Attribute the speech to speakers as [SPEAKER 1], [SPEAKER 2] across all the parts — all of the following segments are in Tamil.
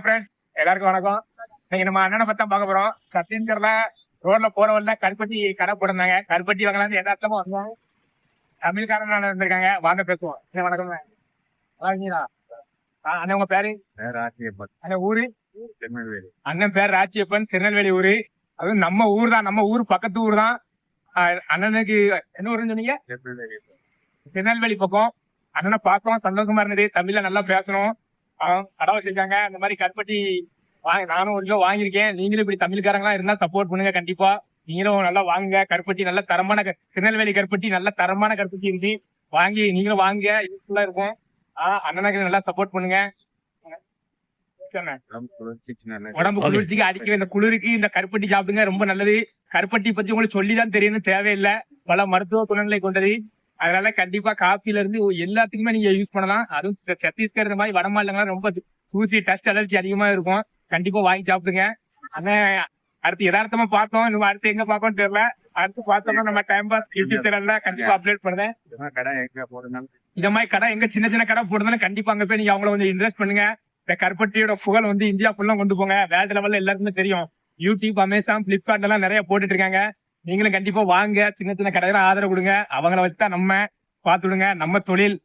[SPEAKER 1] ஃப்ரெண்ட்ஸ் எல்லாருக்கும் வணக்கம். இன்னைக்கு நம்ம அண்ணனை பத்தி தான் பார்க்க போறோம். சத்தீஸ்கர்ல ரோட்ல போறவல்ல கருப்பட்டி கடை போட்டிருந்தாங்க. கருப்பட்டி வாங்கலாம் எதார்த்தமா வந்தாங்க. தமிழ்காரன் இருந்திருக்காங்க. வாங்க பேசுவோம். வணக்கம். வாங்கிங்களா? அண்ணன் உங்க பேரு? அண்ணன் ஊரு?
[SPEAKER 2] திருநெல்வேலி.
[SPEAKER 1] அண்ணன் பேர் ராச்சியப்பன், திருநெல்வேலி ஊரு. அதுவும் நம்ம ஊர் தான், நம்ம ஊர் பக்கத்து ஊர் தான். அண்ணனுக்கு என்ன ஊருன்னு சொன்னீங்க? திருநெல்வேலி பக்கம். அண்ணனை பார்த்தோம், சந்தோஷமா இருந்தது. தமிழ்ல நல்லா பேசணும். கடை வச்சிருக்காங்க. அந்த மாதிரி கருப்பட்டி நானும் ஒரு கிலோ வாங்கியிருக்கேன். நீங்களும் இப்படி தமிழ்காரங்களா இருந்தா சப்போர்ட் பண்ணுங்க. கண்டிப்பா நீங்களும் நல்லா வாங்குங்க. கருப்பட்டி நல்ல தரமான திருநெல்வேலி கருப்பட்டி நல்ல தரமான கருப்பட்டி இருக்கு. வாங்கி நீங்களும் வாங்க, யூஸ்ஃபுல்லா இருக்கும். அண்ணனுக்கு நல்லா சப்போர்ட் பண்ணுங்க. உடம்பு குளிர்ச்சிக்கு அடிக்க இந்த குளிருக்கு இந்த கருப்பட்டி சாப்பிடுங்க, ரொம்ப நல்லது. கருப்பட்டி பத்தி உங்களுக்கு சொல்லிதான் தெரியணும் தேவையில்லை. பல மருத்துவ குணங்களை கொண்டது. அதனால கண்டிப்பா காஃபில இருந்து எல்லாத்துக்குமே நீங்க யூஸ் பண்ணலாம். அதுவும் சத்தீஸ்கர் இந்த மாதிரி வட மாநிலங்கள்லாம் ரொம்ப தூசி டஸ்ட் அலர்ஜி அதிகமா இருக்கும். கண்டிப்பா வாங்கி சாப்பிடுங்க. ஆனா அடுத்து யதார்த்தமா பார்த்தோம். இன்னும் அடுத்து எங்க பார்க்கணும்னு தெரியல. அடுத்து பார்த்தோம்னா நம்ம டைம் பாஸ் யூடியூப் சேனல்ல கண்டிப்பா அப்டேட் பண்ணுறேன். இந்த மாதிரி கடை எங்க சின்ன சின்ன கடை போடுறதுனால கண்டிப்பா அங்க போய் நீங்க அவங்கள கொஞ்சம் இன்வெஸ்ட் பண்ணுங்க. இந்த கருப்பட்டியோட புகழ் வந்து இந்தியா ஃபுல்லா கொண்டு போங்க. வேர்ல்டு லெவல்ல எல்லாருக்குமே தெரியும். யூடியூப், அமேசான், பிளிப்கார்ட் எல்லாம் நிறைய போட்டுட்டு இருக்காங்க. நீங்களும் கண்டிப்பா வாங்க. சின்ன சின்ன கடையெல்லாம் ஆதரவு கொடுங்க. அவங்கள வச்சுதான் நம்ம பாத்துடுங்க, நம்ம தொழில்.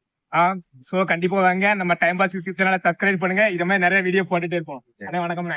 [SPEAKER 1] சோ கண்டிப்பா வாங்க. நம்ம டைம் பாஸ் யூடியூப் சேனலை சப்ஸ்கிரைப் பண்ணுங்க. இது மாதிரி நிறைய வீடியோ போட்டுட்டு இருப்போம். வணக்கம்.